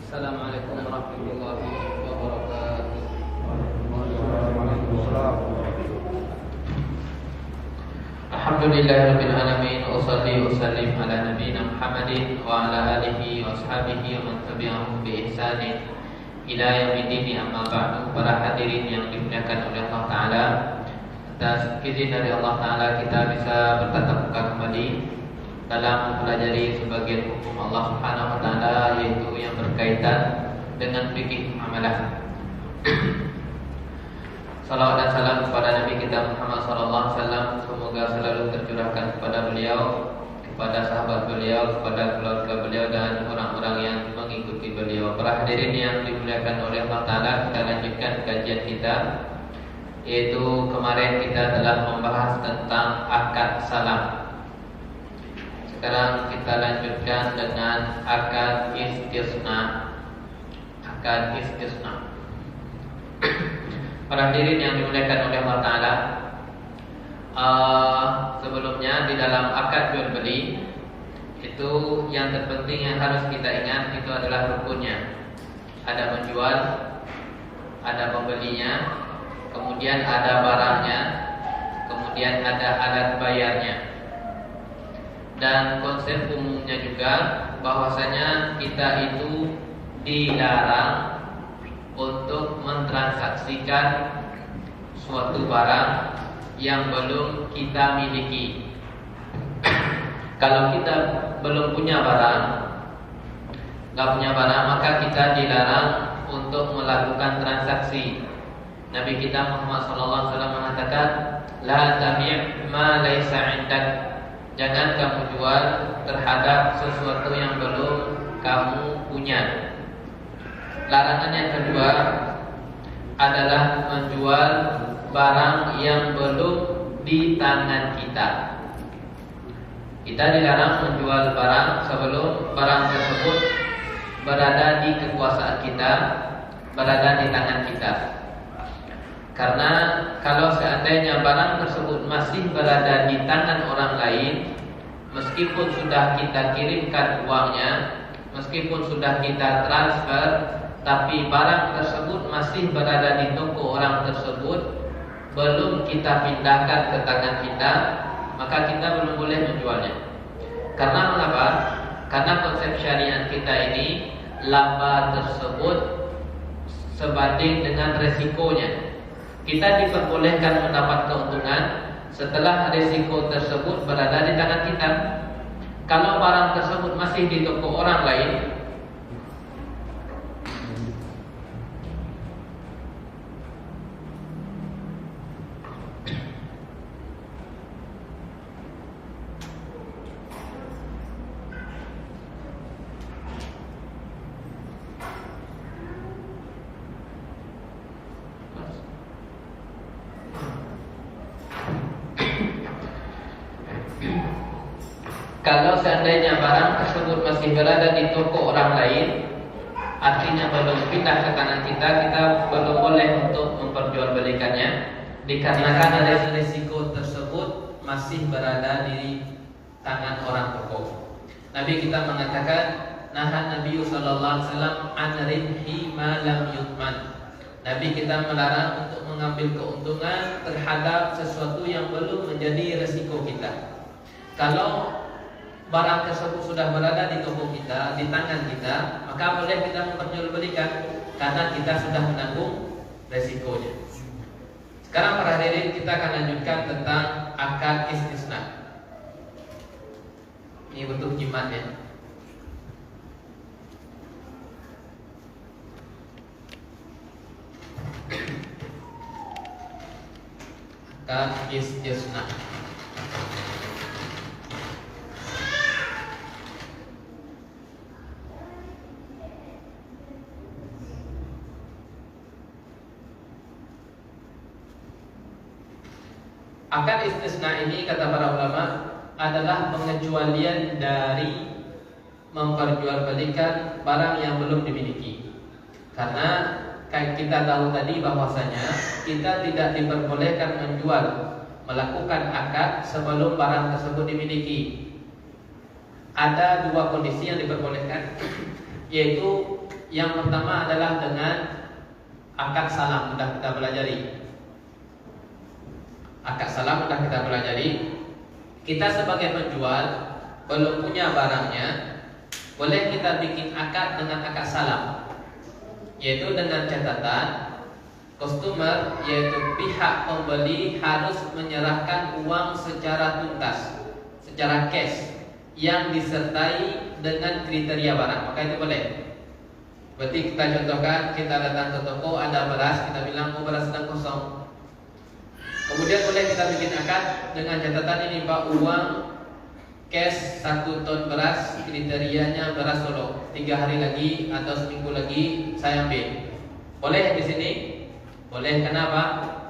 Assalamualaikum warahmatullahi wabarakatuh. Alhamdulillahirabbil alamin wa shalli wa sallim ala nabiyyina Muhammadin wa ala alihi wa ashabihi wa man tabi'ahum bi ihsanin ila yaumiddin, amma ba'du. Para hadirin yang dimuliakan oleh Allah Taala, atas izin dari Allah Taala kita bisa bertatap muka kembali dalam mempelajari sebagian hukum Allah Subhanahu wa taala, yaitu yang berkaitan dengan fikih muamalah. Salawat dan salam kepada Nabi kita Muhammad sallallahu alaihi wasallam, semoga selalu tercurahkan kepada beliau, kepada sahabat beliau, kepada keluarga beliau dan orang-orang yang mengikuti beliau. Para hadirin yang dimuliakan oleh Allah Taala, kita lanjutkan kajian kita, yaitu kemarin kita telah membahas tentang akad salam. Sekarang kita lanjutkan dengan akad istisna. Akad istisna. Para hadirin yang dimuliakan oleh Allah Taala, sebelumnya di dalam akad jual beli itu yang terpenting yang harus kita ingat itu adalah rukunnya. Ada menjual, ada pembelinya, kemudian ada barangnya, kemudian ada alat bayarnya. Dan konsep umumnya juga bahwasanya kita itu dilarang untuk mentransaksikan suatu barang yang belum kita miliki. Kalau kita belum punya barang, maka kita dilarang untuk melakukan transaksi. Nabi kita Muhammad SAW mengatakan, la tabi' ma laysa 'indak. Jangan kamu jual terhadap sesuatu yang belum kamu punya. Larangan yang kedua adalah menjual barang yang belum di tangan kita. Kita dilarang menjual barang sebelum barang tersebut berada di kekuasaan kita, berada di tangan kita. Karena kalau seandainya barang tersebut masih berada di tangan orang lain, meskipun sudah kita kirimkan uangnya, meskipun sudah kita transfer, tapi barang tersebut masih berada di toko orang tersebut, belum kita pindahkan ke tangan kita, maka kita belum boleh menjualnya. Karena mengapa? Karena konsep syariat kita ini, laba tersebut sebanding dengan resikonya. Kita diperbolehkan mendapat keuntungan setelah risiko tersebut berada di tangan kita. Kalau barang tersebut masih di toko orang lain, kalau seandainya barang tersebut masih berada di toko orang lain, artinya belum pindah ke tangan kita, kita belum boleh untuk memperjualbelikannya, dikarenakan risiko tersebut masih berada di tangan orang toko. Nabi kita mengatakan, nahan Nabi sallallahu alaihi wasallam an ribhi ma lam yutman. Nabi kita melarang untuk mengambil keuntungan terhadap sesuatu yang belum menjadi risiko kita. Kalau barang tersebut sudah berada di toko kita, di tangan kita, maka boleh kita memperjualbelikan karena kita sudah menanggung resikonya. Sekarang para hadirin, kita akan lanjutkan tentang akad istisna. Ini bentuk jimat ya. Akad istisna. Akad istisna ini, kata para ulama, adalah pengecualian dari memperjualbelikan barang yang belum dimiliki. Karena kita tahu tadi bahwasanya kita tidak diperbolehkan menjual, melakukan akad sebelum barang tersebut dimiliki. Ada dua kondisi yang diperbolehkan, yaitu Yang pertama adalah dengan akad salam, sudah kita pelajari. Akad salam sudah kita pelajari. Kita sebagai penjual belum punya barangnya, boleh kita bikin akad dengan akad salam, yaitu dengan catatan customer, yaitu pihak pembeli harus menyerahkan uang secara tuntas, secara cash, yang disertai dengan kriteria barang. Maka itu boleh. Berarti kita contohkan, kita datang ke toko, ada beras, kita bilang oh beras sedang kosong. Kemudian boleh kita bikin akad dengan catatan ini, Pak, uang cash 1 ton beras, kriterianya beras Solo, 3 hari lagi atau seminggu lagi saya ambil. Boleh di sini? Boleh. Kenapa?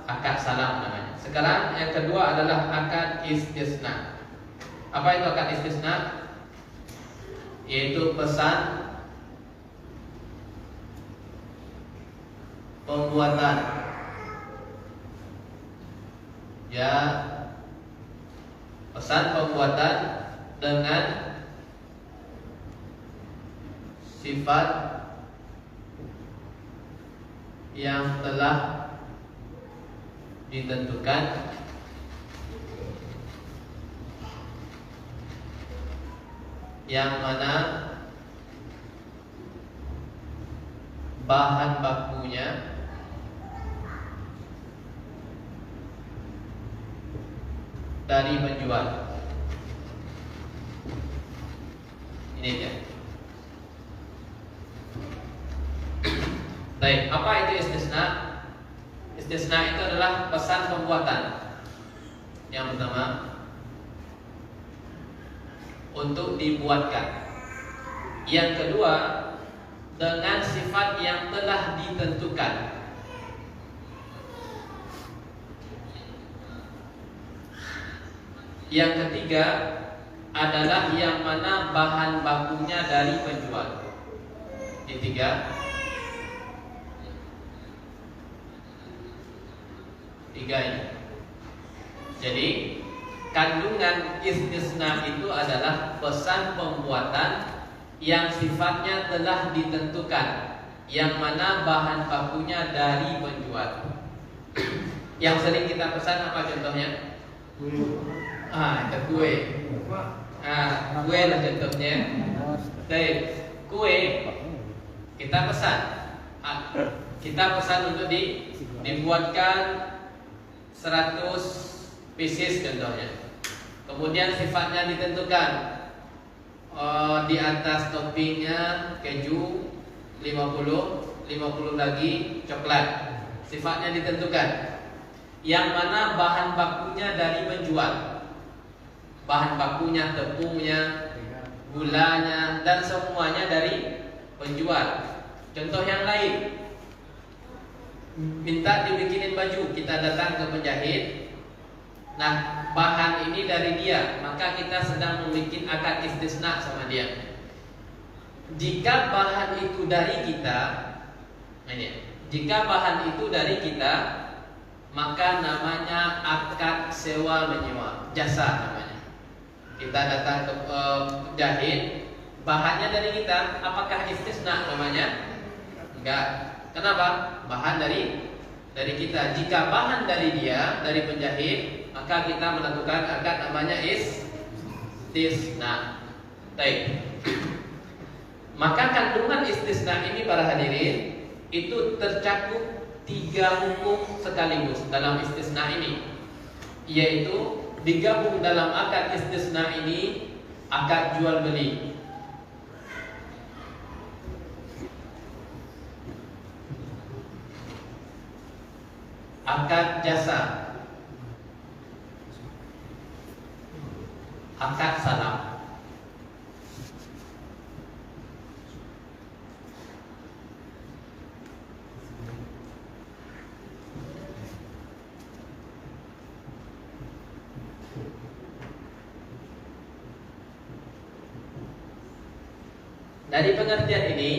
Akad salam namanya. Sekarang yang kedua adalah akad istisna. Apa itu akad istisna? Yaitu pesan pembuatan, ya, pesan pembuatan dengan sifat yang telah ditentukan, yang mana bahan bakunya dari penjual. Ini dia. Baik, apa itu istisna? Istisna itu adalah pesan pembuatan. Yang pertama, untuk dibuatkan. Yang kedua, dengan sifat yang telah ditentukan. Yang ketiga adalah yang mana bahan bakunya dari penjual. Tiga ini. Jadi kandungan istisna itu adalah pesan pembuatan yang sifatnya telah ditentukan, yang mana bahan bakunya dari penjual. Yang sering kita pesan apa contohnya? Itu kue. Kue lah contohnya. Baik, kue kita pesan. Kita pesan untuk dibuatkan 100 pieces contohnya. Kemudian sifatnya ditentukan. Di atas toppingnya keju 50 lagi coklat. Sifatnya ditentukan. Yang mana bahan bakunya dari penjual. Bahan bakunya, tepungnya, gulanya, dan semuanya dari penjual. Contoh yang lain, minta dibikinin baju, kita datang ke penjahit. Nah, bahan ini dari dia, maka kita sedang membuat akad istisna sama dia. Jika bahan itu dari kita, maka namanya akad sewa menyewa, jasa namanya. Kita datang ke penjahit, bahannya dari kita, apakah istisna namanya? Enggak. Kenapa? Bahan dari kita. Jika bahan dari dia, dari penjahit, maka kita melakukan akad namanya istisna. Baik. Maka kandungan istisna ini para hadirin itu tercakup 3 hukum sekaligus dalam istisna ini, yaitu digabung dalam akad istisna ini akad jual beli, akad jasa, akad salam. Dari pengertian ini,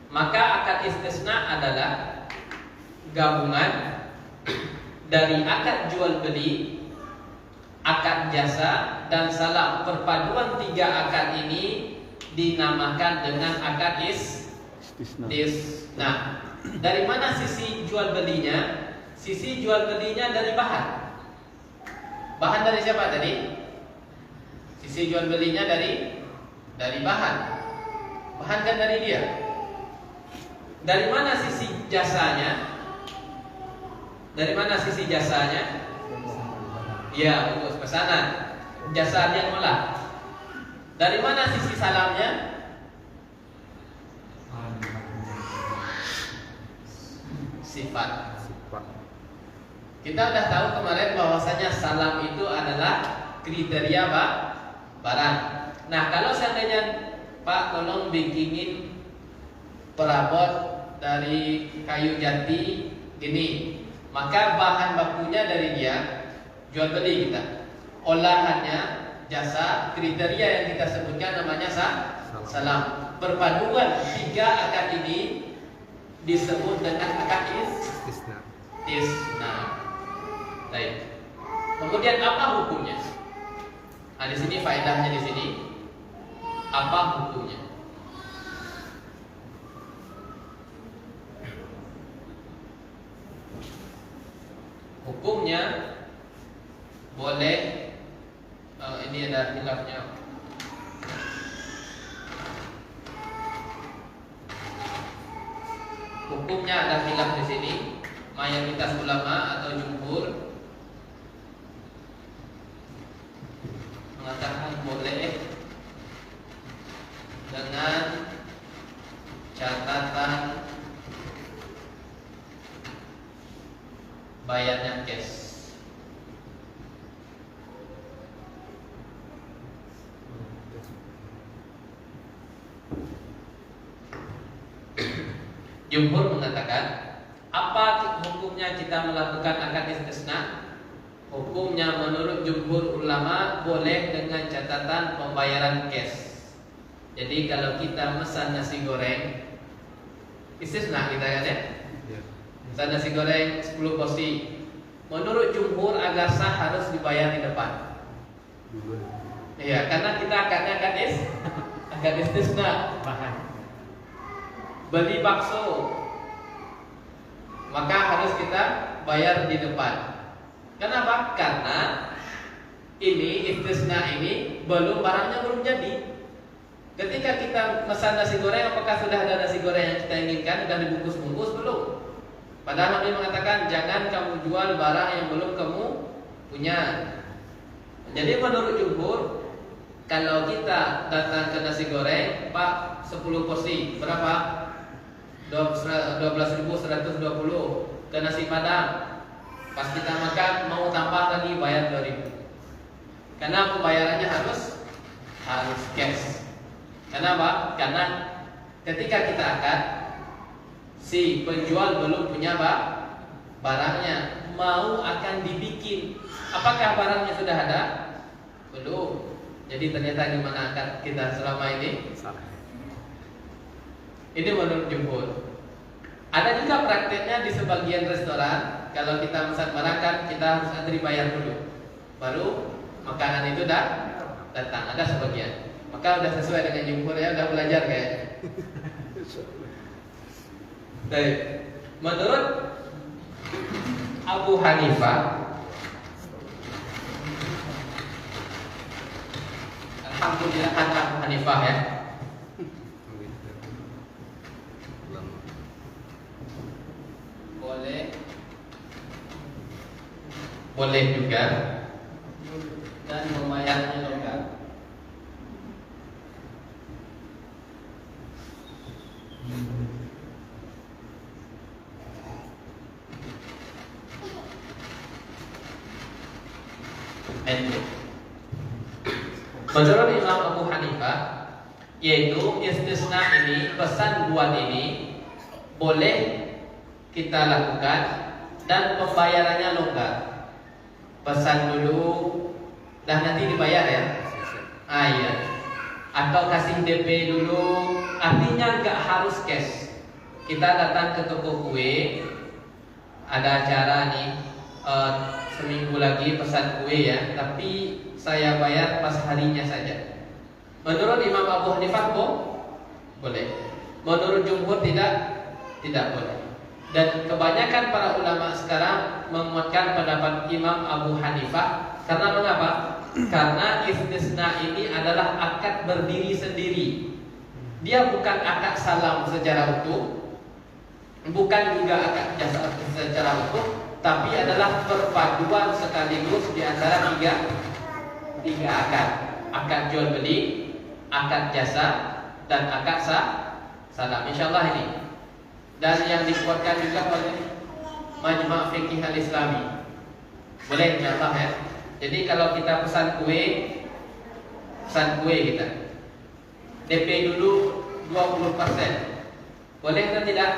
maka akad istisna adalah gabungan dari akad jual beli, akad jasa, dan salam. Perpaduan 3 akad ini dinamakan dengan akad Nah, dari mana sisi jual belinya? Sisi jual belinya dari bahan. Bahan dari siapa tadi? Sisi jual belinya dari bahan. Bahan kan dari dia. Dari mana sisi jasanya? Dari mana sisi jasanya? Ya, untuk pesanan. Jasa dia ngolah. Dari mana sisi salamnya? Sifat. Kita sudah tahu kemarin bahwasanya salam itu adalah kriteria barang. Nah, kalau seandainya Pak tolong bikinin perabot dari kayu jati gini, maka bahan bakunya dari dia, jual beli kita. Olahannya, jasa, kriteria yang kita sebutkan namanya salam. Perpaduan tiga akad ini disebut dengan akad istisna. Baik. Kemudian apa hukumnya? Nah, di sini faedahnya di sini. Apa hukumnya? Hukumnya boleh. Ini ada khilafnya. Hukumnya ada khilaf di sini. Mayoritas ulama atau jumhur mengatakan boleh dengan catatan bayarnya cash. Jumhur mengatakan, apa hukumnya kita melakukan akad istisna? Hukumnya menurut jumhur ulama boleh dengan catatan pembayaran cash. Jadi kalau kita pesan nasi goreng, istisna kita kan ya? Pesan nasi goreng 10 porsi. Menurut jumhur agar sah harus dibayar di depan. Iya, karena kita akadnya akad istisna. Beli bakso, maka harus kita bayar di depan. Kenapa? Karena ini istisna ini barangnya belum jadi. Ketika kita pesan nasi goreng, apakah sudah ada nasi goreng yang kita inginkan dan dibungkus-bungkus? Belum. Padahal Nabi mengatakan jangan kamu jual barang yang belum kamu punya. Jadi menurut jumhur, kalau kita datang ke nasi goreng, Pak 10 porsi berapa? 12.120 ke nasi padang. Pas kita makan mau tambah lagi bayar 2.000. Karena pembayarannya harus cash. Kenapa? Karena ketika kita akad, si penjual belum punya barangnya, mau akan dibikin. Apakah barangnya sudah ada? Belum. Jadi ternyata gimana akad kita selama ini? Ini menurut jumhur. Ada juga prakteknya di sebagian restoran. Kalau kita pesan barang kan kita harus antri bayar dulu, baru makanan itu datang. Ada sebagian. Maka udah sesuai dengan jumhur ya, udah belajar kayaknya. Baik. Menurut Abu Hanifah, alhamdulillah Abu Hanifah ya. Boleh juga dan membayarnya longgar. Menurut Imam Abu Hanifah, yaitu istisna ini, pesan buat ini boleh kita lakukan dan pembayarannya longgar. Pesan dulu, dah nanti dibayar ya. Iya. Atau kasih DP dulu, artinya nggak harus cash. Kita datang ke toko kue, ada acara nih, seminggu lagi pesan kue ya, tapi saya bayar pas harinya saja. Menurut Imam Abu Hanifah boleh. Menurut jumhur tidak boleh. Dan kebanyakan para ulama sekarang menguatkan pendapat Imam Abu Hanifah. Karena mengapa? Karena istisna ini adalah akad berdiri sendiri. Dia bukan akad salam secara utuh, bukan juga akad jasa secara utuh, tapi adalah perpaduan sekaligus di antara tiga akad. Akad jual beli, akad jasa, dan akad salam. Insyaallah ini. Dan yang dikuatkan juga oleh Majma' Fiqih Al-Islami. Boleh insyaallah ya. Jadi kalau kita pesan kue kita DP dulu 20%. Boleh atau tidak?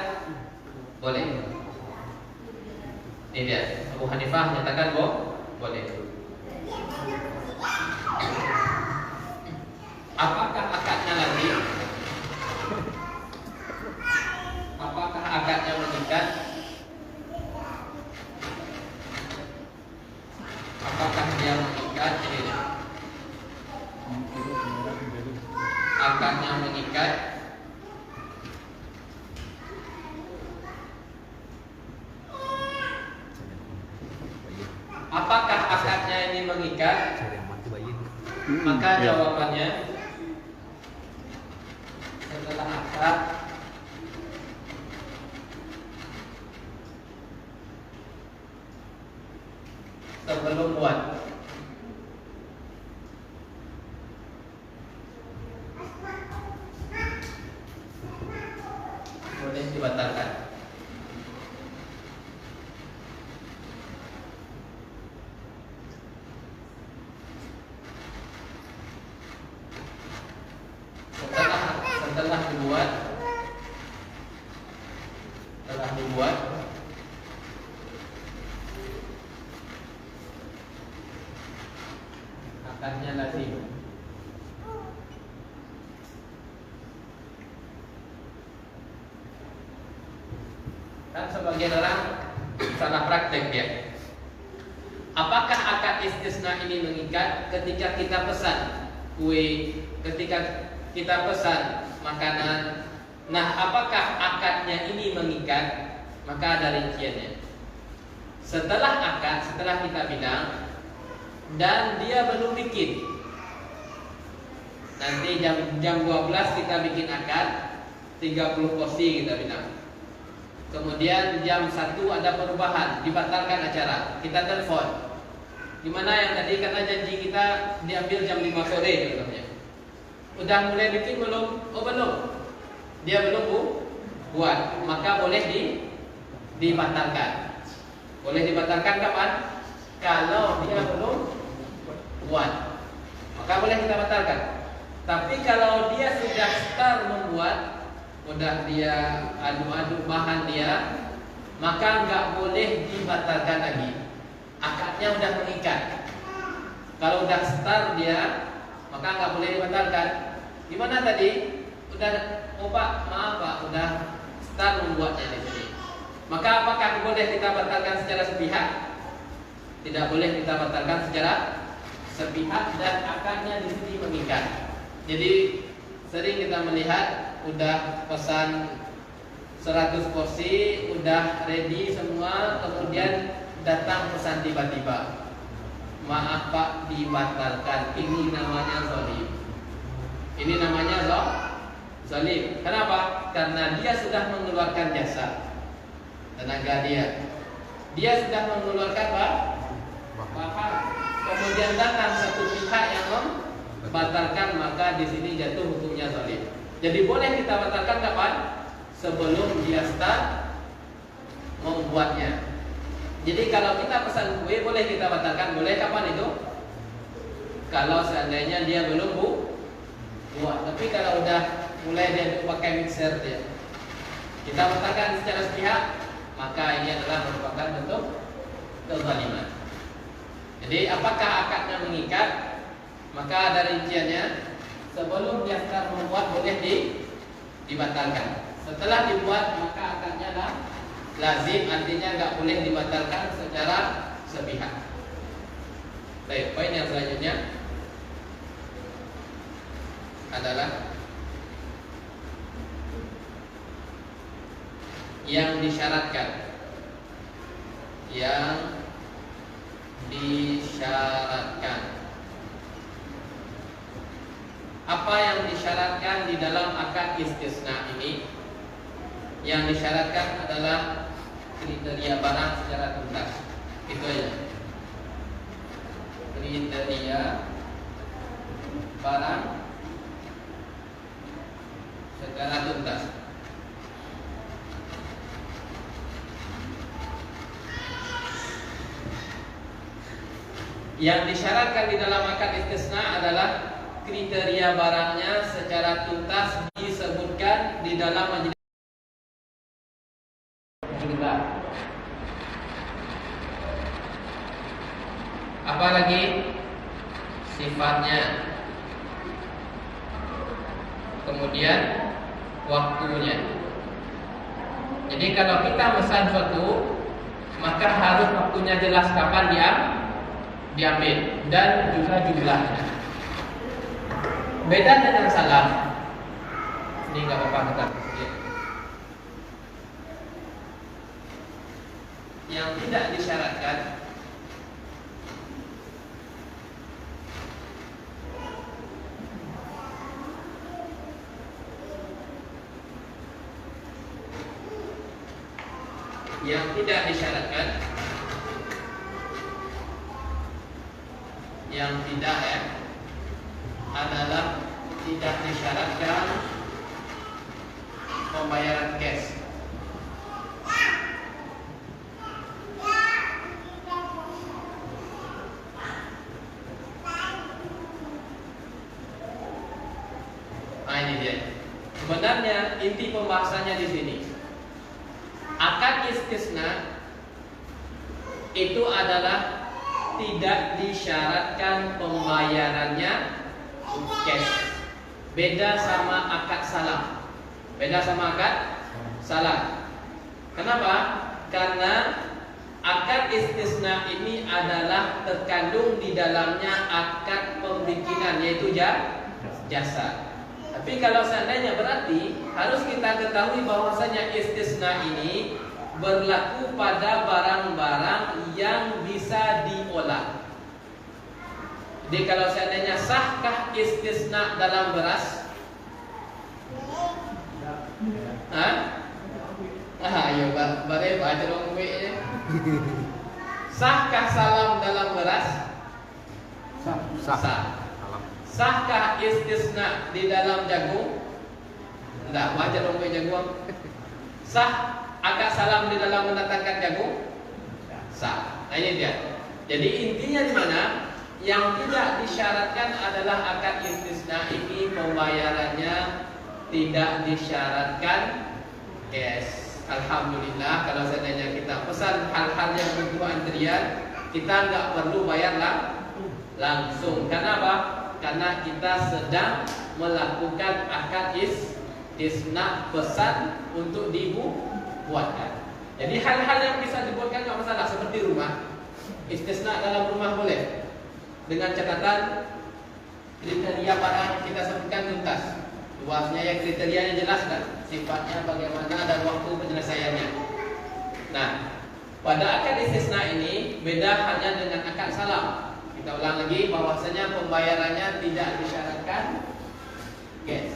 Boleh. Ini dia. Abu Hanifah nyatakan boleh. Apakah akadnya lagi? Apakah akadnya mengikat? Apakah dia mengikat? Ini dia. Akadnya mengikat. Apakah akadnya ini mengikat? Maka jawabannya setelah akad sebelum buat. Boleh dibatalkan. Setelah dibuat akadnya lazim. Kan sebagian orang salah praktek ya. Apakah akad istisna ini mengikat ketika kita pesan kue, ketika kita pesan makanan? Nah, apakah akadnya ini mengikat? Maka ada rinciannya. Setelah akad, setelah kita bilang dan dia belum bikin, nanti jam 12 kita bikin akad 30 porsi kita bilang. Kemudian jam 1 ada perubahan, dibatalkan acara, kita telepon. Gimana yang tadi kata janji kita diambil jam 5 sore contohnya. Udah mulai bikin belum? Oh belum. Dia belum buat, maka boleh dibatalkan. Boleh dibatalkan kapan? Kalau dia belum buat, maka boleh kita batalkan. Tapi kalau dia sudah start membuat, udah dia adu-adu bahan dia, maka nggak boleh dibatalkan lagi. Akadnya udah mengikat. Kalau udah start dia, maka nggak boleh dibatalkan. Gimana tadi? Udah, oh Pak, maaf Pak, udah start membuatnya di sini. Maka apakah boleh kita batalkan secara sepihak? Tidak boleh kita batalkan secara sepihak dan akadnya di sini mengikat. Jadi sering kita melihat udah pesan 100 porsi, udah ready semua, kemudian datang pesan tiba-tiba. Maaf Pak, dibatalkan. Ini namanya zalim. Ini namanya zalim. Kenapa? Karena dia sudah mengeluarkan jasa, tenaga dia. Dia sudah mengeluarkan bahan. Kemudian datang satu pihak yang membatalkan, maka di sini jatuh hukumnya zalim. Jadi boleh kita batalkan kapan? Sebelum dia start membuatnya. Jadi kalau kita pesan kue boleh kita batalkan, boleh kapan itu? Kalau seandainya dia belum buat. Tapi kalau udah mulai dia pakai mixer dia, kita batalkan secara sepihak, maka ini adalah merupakan bentuk kezaliman. Jadi apakah akadnya mengikat? Maka ada rinciannya. Sebelum dia start membuat boleh dibatalkan. Setelah dibuat maka akadnya lazim, artinya nggak boleh dibatalkan secara sepihak. Baik, poin yang selanjutnya adalah yang disyaratkan. Yang disyaratkan. Apa yang disyaratkan di dalam akad istisna ini? Yang disyaratkan adalah kriteria barang secara tuntas. Itu aja. Kriteria barang secara tuntas. Yang disyaratkan di dalam akad istisna adalah kriteria barangnya secara tuntas disebutkan di dalam majelis. Apalagi sifatnya, kemudian waktunya. Jadi kalau kita pesan suatu, maka harus waktunya jelas kapan diambil dan juga jumlahnya. Beda dengan salam. Ini nggak apa-apa kita. Yang tidak disyaratkan adalah tidak disyaratkan pembayaran cash. Nah, ini dia. Sebenarnya inti pembahasannya di sini. Akad istisna itu adalah tidak disyaratkan pembayarannya cash. Beda sama akad salam. Beda sama akad salam. Kenapa? Karena akad istisna ini adalah terkandung di dalamnya akad pembikinan, yaitu jasa. Tapi kalau seandainya berarti harus kita ketahui bahwasanya istisna ini berlaku pada barang-barang yang bisa diolah. Jadi kalau seandainya sahkah istisna dalam beras? Ayo bare baca dong gue. Sahkah salam dalam beras? Sah. Sahkah istisna di dalam jagung? Enggak, baca dong gue jagung. Sah akad salam di dalam mendatangkan jagung? Sah. Nah, ini dia. Jadi intinya di mana? Yang tidak disyaratkan adalah akad istisna ini pembayarannya tidak disyaratkan cash. Alhamdulillah kalau seandainya kita pesan hal-hal yang butuh antrian, kita nggak perlu bayar langsung. Karena apa? Karena kita sedang melakukan akad istisna pesan untuk dibuatkan. Jadi hal-hal yang bisa dibuatkan nggak masalah, seperti rumah. Istisna dalam rumah boleh, dengan catatan kriteria barang kita sebutkan tuntas. Luasnya ya kriterianya jelas kan, sifatnya bagaimana dan waktu penyelesaiannya. Nah, pada akad istisna ini beda hanya dengan akad salam. Kita ulang lagi bahwasanya pembayarannya tidak disyaratkan cash.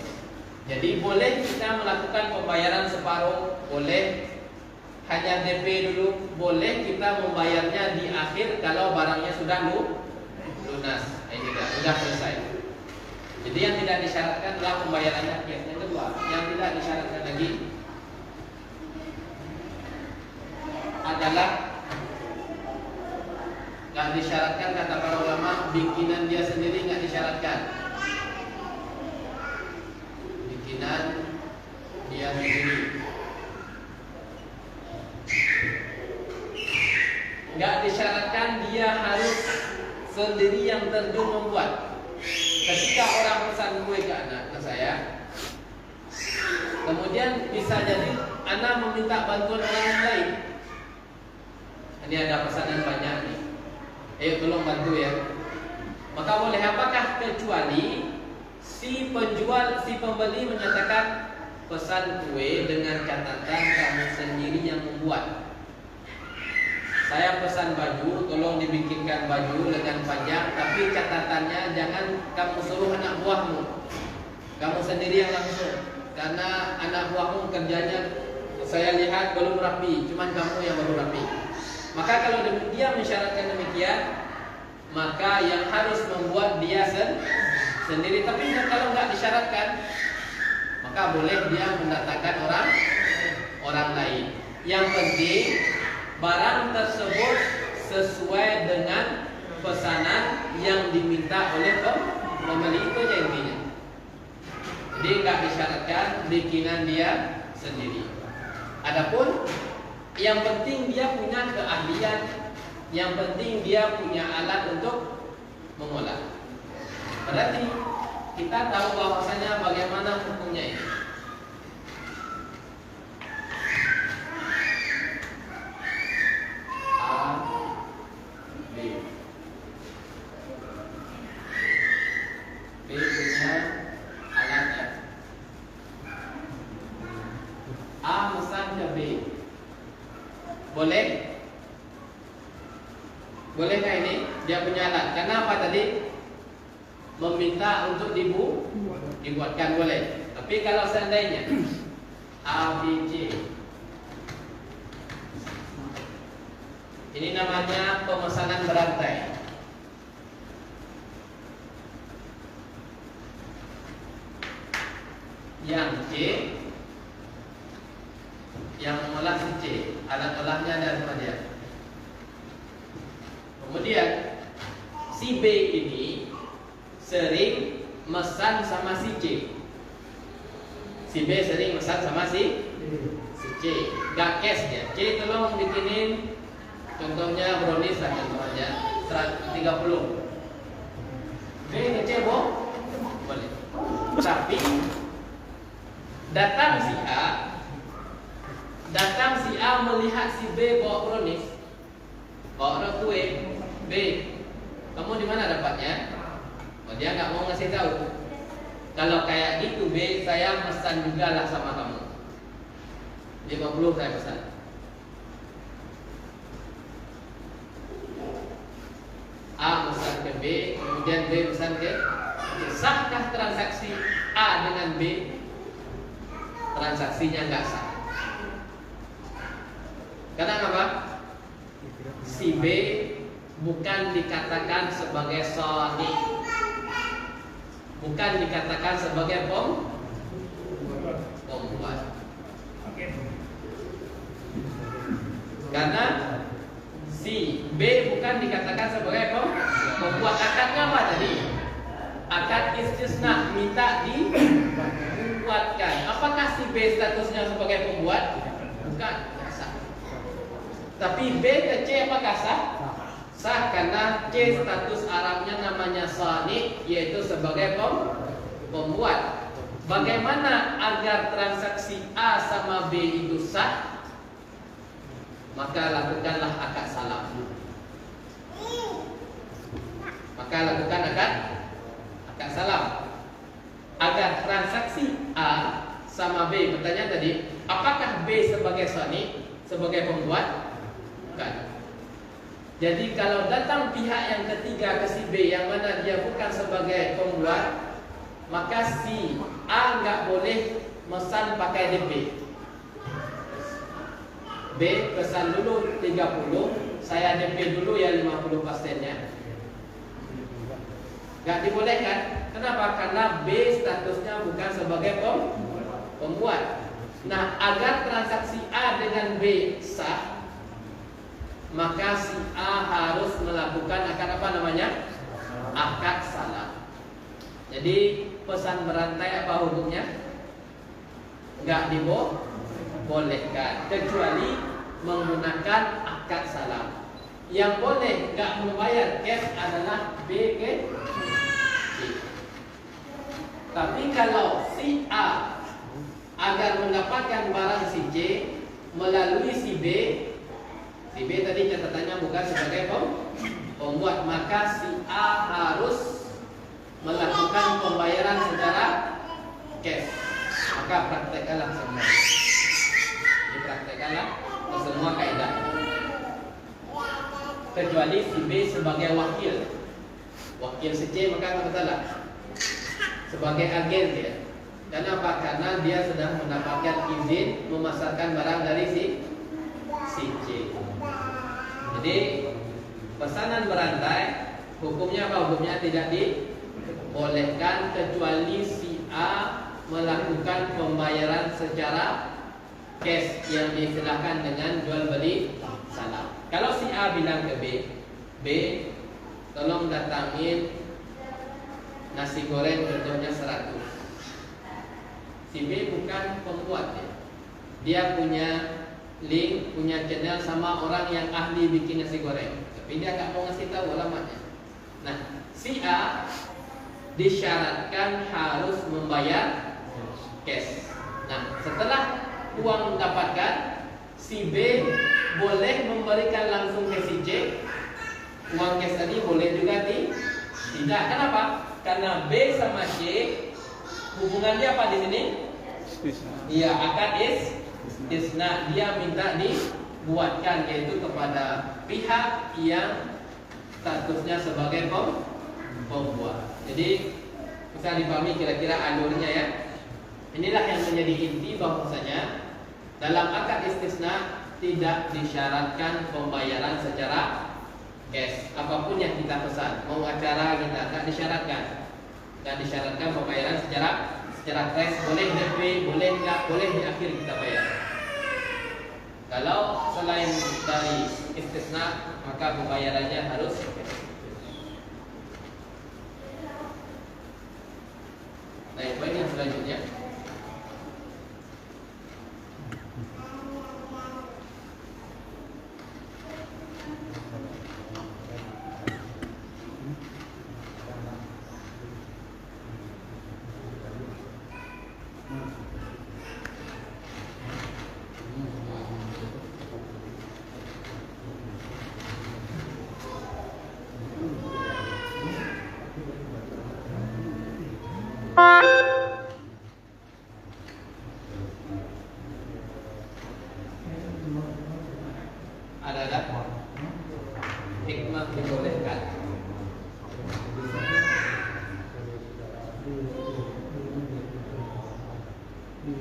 Jadi boleh kita melakukan pembayaran separuh, boleh hanya DP dulu, boleh kita membayarnya di akhir kalau barangnya sudah lunas. Ini sudah selesai. Jadi yang tidak disyaratkan adalah pembayarannya cash. Yang kedua, yang tidak disyaratkan lagi adalah nggak disyaratkan, kata para ulama, bikinan dia sendiri nggak disyaratkan. Bikinan dia sendiri nggak disyaratkan dia harus sendiri yang terjun membuat. Ketika orang pesan kue ke anak saya, kemudian bisa jadi anak meminta bantuan orang lain. Ini ada pesanan banyak nih, ayo tolong bantu ya. Maka boleh, apakah kecuali si penjual, si pembeli menyatakan pesan kue dengan catatan kamu sendiri yang membuat. Saya pesan baju, tolong dibikinkan baju dengan pajak, tapi catatannya jangan kamu suruh anak buahmu, kamu sendiri yang langsung. Karena anak buahmu kerjanya saya lihat belum rapi, cuman kamu yang baru rapi. Maka kalau dia mensyaratkan demikian, maka yang harus membuat dia sendiri. Tapi kalau nggak disyaratkan, maka boleh dia mendatangkan orang lain. Yang penting barang tersebut sesuai dengan pesanan yang diminta oleh pembeli, itu aja intinya. Jadi nggak disyaratkan bikinan dia sendiri. Adapun yang penting dia punya keahlian, yang penting dia punya alat untuk mengolah. Berarti kita tahu bahwasanya bagaimana hukumnya ini. B punya alatnya. A mesan ke B. Boleh? Bolehkah ini? Dia punya alat. Karena apa tadi? Meminta untuk dibuatkan boleh. Tapi kalau seandainya A, B, C, ini namanya pemesanan berantai. Yang C, yang mengolah si C, alat olahnya ada sama dia. Kemudian si B ini sering mesan sama si C. Si B sering mesan sama si C. Gak cash dia. C tolong bikinin, contohnya brownies lah contohnya 130. B ke C boleh. Tapi datang si A melihat si B bawa brownies, bawa kue. B, kamu di mana dapatnya? Oh, dia nggak mau ngasih tahu. Kalau kayak gitu B, saya pesan juga lah sama kamu. 50 saya pesan. A pesan ke B, kemudian B pesan ke C. Sahkah transaksi A dengan B? Transaksinya nggak sah. Karena apa? Si B bukan dikatakan sebagai shani, bukan dikatakan sebagai pembuat. Karena si B bukan dikatakan sebagai pembuat. Akadnya apa tadi? Akad istisna, minta dibuatkan. Apakah si B statusnya sebagai pembuat? Bukan, sah. Tapi B ke C apakah sah? Sah, karena C status Arabnya namanya shani, yaitu sebagai pembuat. Bagaimana agar transaksi A sama B itu sah? Maka lakukanlah akad salam. Maka lakukan akad salam agar transaksi A sama B. Pertanyaan tadi, apakah B sebagai shani, sebagai pembuat? Bukan. Jadi kalau datang pihak yang ketiga ke si B yang mana dia bukan sebagai pembuat, maka si A nggak boleh mesan pakai DP. B pesan dulu 30, saya DP dulu ya 50%-nya. Nggak dibolehkan. Kenapa? Karena B statusnya bukan sebagai pembuat. Nah, agar transaksi A dengan B sah, maka si A harus melakukan akad apa namanya? Akad salam. Jadi pesan berantai apa hukumnya? Enggak dibolehkan kecuali menggunakan akad salam. Yang boleh enggak membayar cash adalah B ke C. Tapi kalau si A agar mendapatkan barang si C melalui si B, si B tadi catatannya bukan sebagai pembuat, maka si A harus melakukan pembayaran secara cash. maka praktekkanlah semua. Dipraktekkanlah semua kaidah. Kecuali si B sebagai wakil si C maka tidak masalah. Sebagai agen dia. Kenapa? Karena dia sedang mendapatkan izin memasarkan barang dari si C. Jadi pesanan berantai hukumnya apa? Hukumnya tidak dibolehkan kecuali si A melakukan pembayaran secara cash yang diistilahkan dengan jual beli salam. Kalau si A bilang ke B tolong datangin nasi goreng contohnya 100. Si B bukan pembuat ya. Dia punya link, punya channel sama orang yang ahli bikin nasi goreng. Tapi dia gak mau ngasih tahu alamatnya. Nah, si A disyaratkan harus membayar cash. Nah, setelah uang dapatkan, si B boleh memberikan langsung ke si C. Uang cash tadi boleh juga tidak. Kenapa? Karena B sama C hubungannya apa di sini? Iya, akad istisna. Dia minta dibuatkan yaitu kepada pihak yang statusnya sebagai pembuat. Jadi bisa dipahami kira-kira alurnya ya. Inilah yang menjadi inti bahwasanya dalam akad istisna tidak disyaratkan pembayaran secara cash. Apapun yang kita pesan, mau acara kita tidak disyaratkan. Dan disyaratkan pembayaran secara cash, boleh DP, boleh enggak, boleh di akhir kita bayar. Kalau selain dari istisna maka pembayarannya harus cash. Baik, poin yang selanjutnya. Adalah hikmah dibolehkan.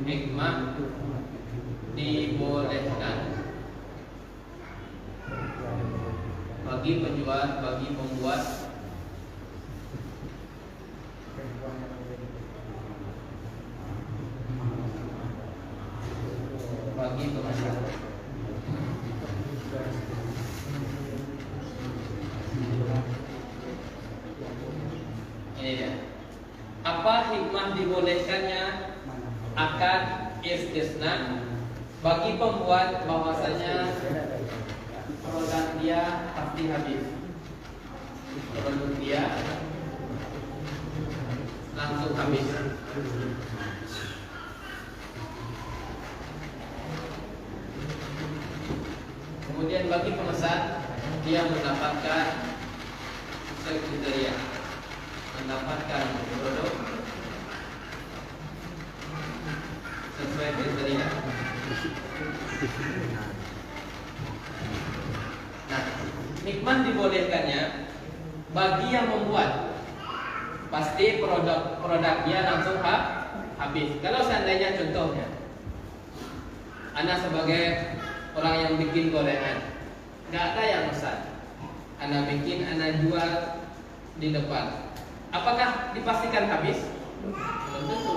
Hikmah dibolehkan bagi penjual, bagi pembuat, bagi pemesan. Ini dia. Apa hikmah dibolehkannya akad istisna bagi pembuat? Bahwasanya produk dia pasti habis. Produk dia langsung habis. Kemudian bagi pemesan, dia mendapatkan kriteria, mendapatkan produk sesuai kriteria. Nah, hikmah dibolehkannya bagi yang membuat, pasti produknya langsung habis. Kalau seandainya contohnya, Anda sebagai orang yang bikin gorengan, nggak ada yang pesan, Anda bikin, Anda jual di depan, apakah dipastikan habis? Belum tentu.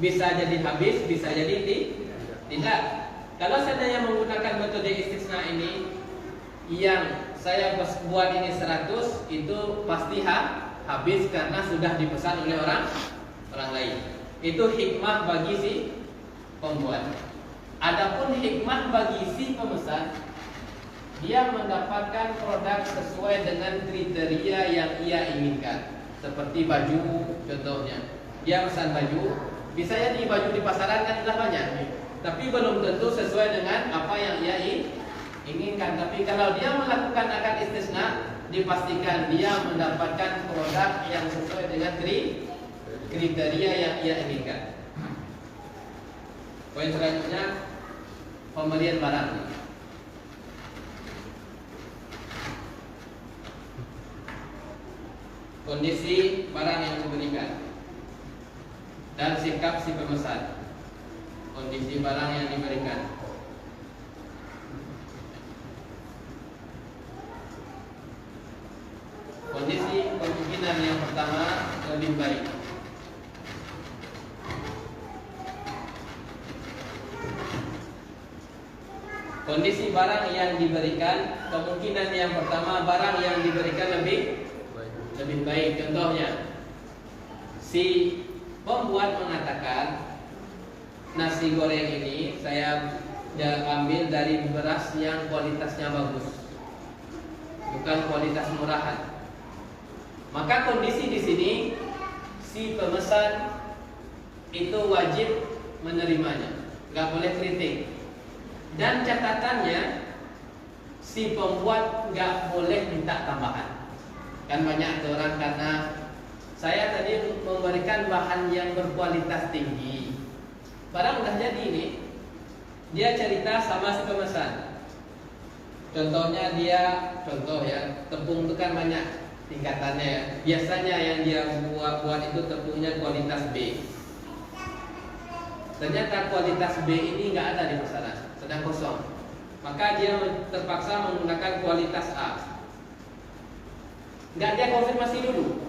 Bisa jadi habis, bisa jadi tidak. Kalau seandainya menggunakan metode istisna ini, yang saya buat ini 100, itu pasti habis karena sudah dipesan oleh orang lain. Itu hikmah bagi si pembuat. Adapun hikmah bagi si pemesan, dia mendapatkan produk sesuai dengan kriteria yang ia inginkan. Seperti baju contohnya, dia pesan baju, bisa jadi baju di pasaran kan sudah banyak, tapi belum tentu sesuai dengan apa yang ia inginkan. Tapi kalau dia melakukan akad istisna, dipastikan dia mendapatkan produk yang sesuai dengan kriteria yang ia inginkan. Poin selanjutnya pembelian barang. Kondisi barang yang diberikan dan sikap si pemesan. Kondisi barang yang diberikan. Kondisi kemungkinan yang pertama lebih baik. Kondisi barang yang diberikan, kemungkinan yang pertama barang yang diberikan lebih baik. Contohnya, si pembuat mengatakan nasi goreng ini saya ambil dari beras yang kualitasnya bagus, bukan kualitas murahan. Maka kondisi di sini si pemesan itu wajib menerimanya, nggak boleh kritik. Dan catatannya si pembuat nggak boleh minta tambahan. Kan banyak orang karena saya tadi memberikan bahan yang berkualitas tinggi, barang udah jadi ini, dia cerita sama si pemesan. Contohnya contoh ya, tepung itu kan banyak tingkatannya ya. Biasanya yang dia buat itu tepungnya kualitas B. Ternyata kualitas B ini nggak ada di pasaran, sedang kosong. Maka dia terpaksa menggunakan kualitas A. Nggak dia konfirmasi dulu.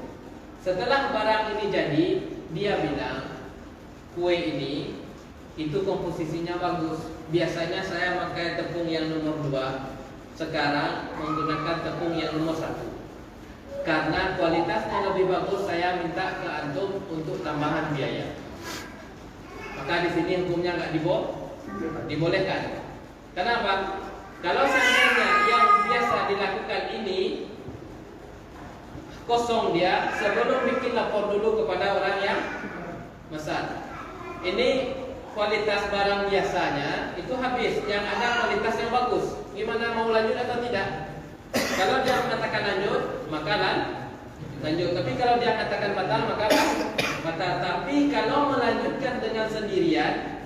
Setelah barang ini jadi, dia bilang kue ini itu komposisinya bagus. Biasanya saya pakai tepung yang nomor 2, sekarang menggunakan tepung yang nomor 1. Karena kualitasnya lebih bagus, saya minta ke antum untuk tambahan biaya. Maka di sini hukumnya nggak dibolehkan. Kenapa? Kalau seandainya yang biasa dilakukan ini kosong dia, sebelum bikin lapor dulu kepada orang yang mesan. Ini kualitas barang biasanya itu habis, yang ada kualitas yang bagus. Gimana mau lanjut atau tidak? Kalau dia mengatakan lanjut, maka lanjut. Tapi kalau dia katakan batal, maka batal. Tapi kalau melanjutkan dengan sendirian,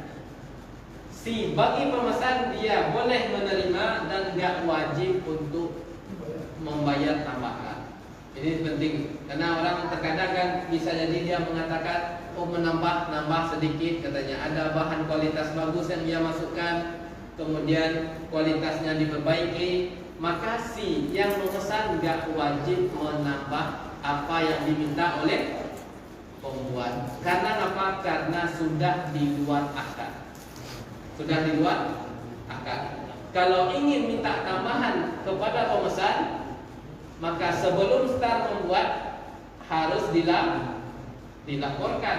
bagi pemesan dia boleh menerima dan nggak wajib untuk membayar tambahan. Ini penting karena orang terkadang kan bisa jadi dia mengatakan nambah sedikit, katanya ada bahan kualitas bagus yang dia masukkan, kemudian kualitasnya diperbaiki, maka yang memesan nggak wajib menambah apa yang diminta oleh pembuat. Karena apa? Karena sudah di luar akad. Kalau ingin minta tambahan kepada pemesan, maka sebelum start membuat harus dilaporkan.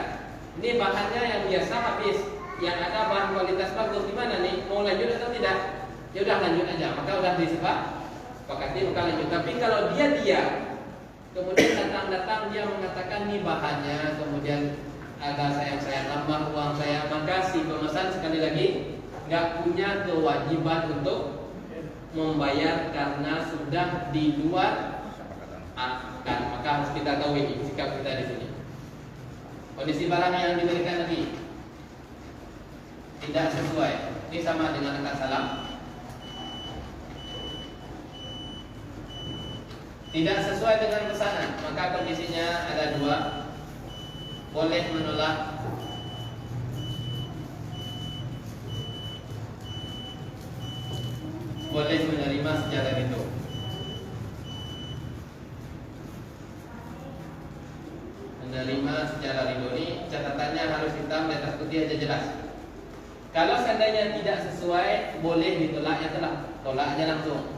Ini bahannya yang biasa habis, yang ada bahan kualitas bagus. Gimana nih? Mau lanjut atau tidak? Ya udah lanjut aja. Maka udah disepakati maka lanjut. Tapi kalau dia kemudian datang dia mengatakan nih bahannya, kemudian ada saya tambah uang saya, maka si pemesan sekali lagi nggak punya kewajiban untuk membayar karena sudah di luar akad. Maka harus kita tahu ini sikap kita di sini. Kondisi barang yang diberikan tadi tidak sesuai. Ini sama dengan akad salam. Tidak sesuai dengan pesanan, maka kondisinya ada 2. Boleh menolak, boleh menerima secara ridho. Menerima secara ridho ini catatannya harus hitam di atas putih aja jelas. Kalau seandainya tidak sesuai, boleh ditolak, ya tolak aja langsung.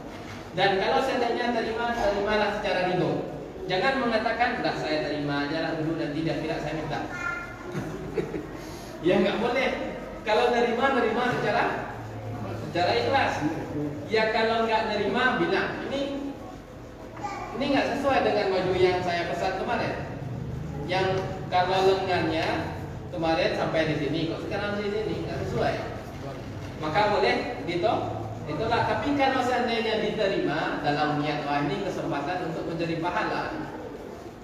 Dan kalau seandainya terimalah secara ridho. Jangan mengatakan, dah saya terima aja lah dulu, nanti dia tidak saya minta. Ya nggak boleh. Kalau nerima secara ikhlas. Ya kalau nggak nerima bilang ini nggak sesuai dengan baju yang saya pesan kemarin. Yang kalau lengannya kemarin sampai di sini, kok sekarang di sini nggak sesuai. Maka boleh ditolak. Tapi kalau seandainya diterima dalam niat, wah ini kesempatan untuk mencari pahala,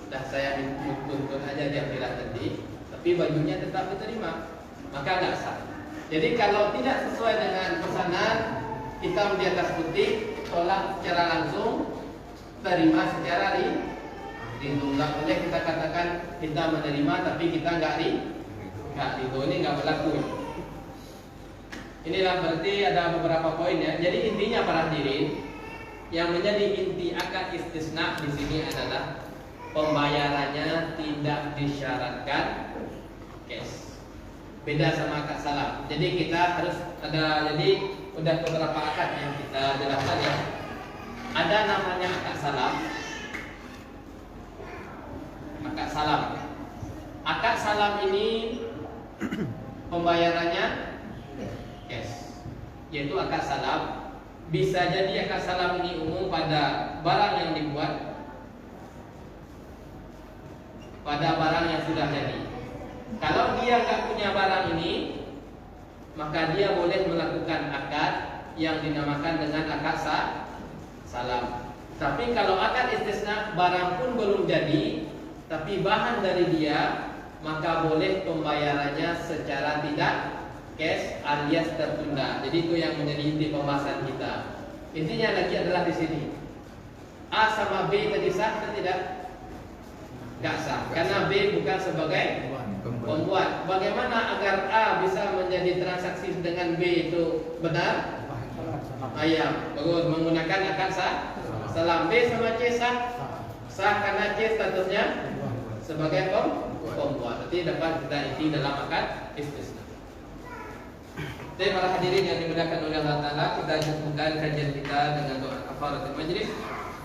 udah saya tuntut aja dia bilang tadi, tapi bajunya tetap diterima, maka nggak sah. Jadi kalau tidak sesuai dengan pesanan, hitam di atas putih, tolak secara langsung, terima secara rindu. Nggak boleh kita katakan kita menerima tapi kita nggak rindu, ini nggak berlaku. Inilah berarti ada beberapa poin ya. Jadi intinya para hadirin, yang menjadi inti akad istisna di sini adalah pembayarannya tidak disyaratkan cash. Beda sama akad salam. Jadi kita harus ada, jadi udah beberapa akad yang kita jelaskan ya. Ada namanya akad salam. Akad salam. Akad salam ini pembayarannya cash. Yaitu akad salam. Bisa jadi akad salam ini umum pada barang yang dibuat, pada barang yang sudah jadi. Kalau dia nggak punya barang ini, maka dia boleh melakukan akad yang dinamakan dengan akad salam. Tapi kalau akad istisna, barang pun belum jadi, tapi bahan dari dia, maka boleh pembayarannya secara tidak cash alias tertunda. Jadi itu yang menjadi inti pembahasan kita. Intinya lagi adalah di sini. A sama B tadi sah atau tidak? Nggak sah, karena B bukan sebagai pembuat. Bagaimana agar A bisa menjadi transaksi dengan B itu benar? Ayam, bagus, menggunakan akad salam. B sama C sah? Sah karena C statusnya sebagai pembuat. Berarti dapat kita inti dalam akad istisna. Jadi para hadirin yang dimuliakan oleh Allah Ta'ala, kita cukupkan kajian kita dengan doa kafaratul majlis.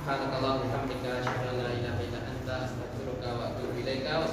Subhanallah, alhamdulillah, asyhadu an la ilaha illa anta, astaghfiruka wa atubu ilaika.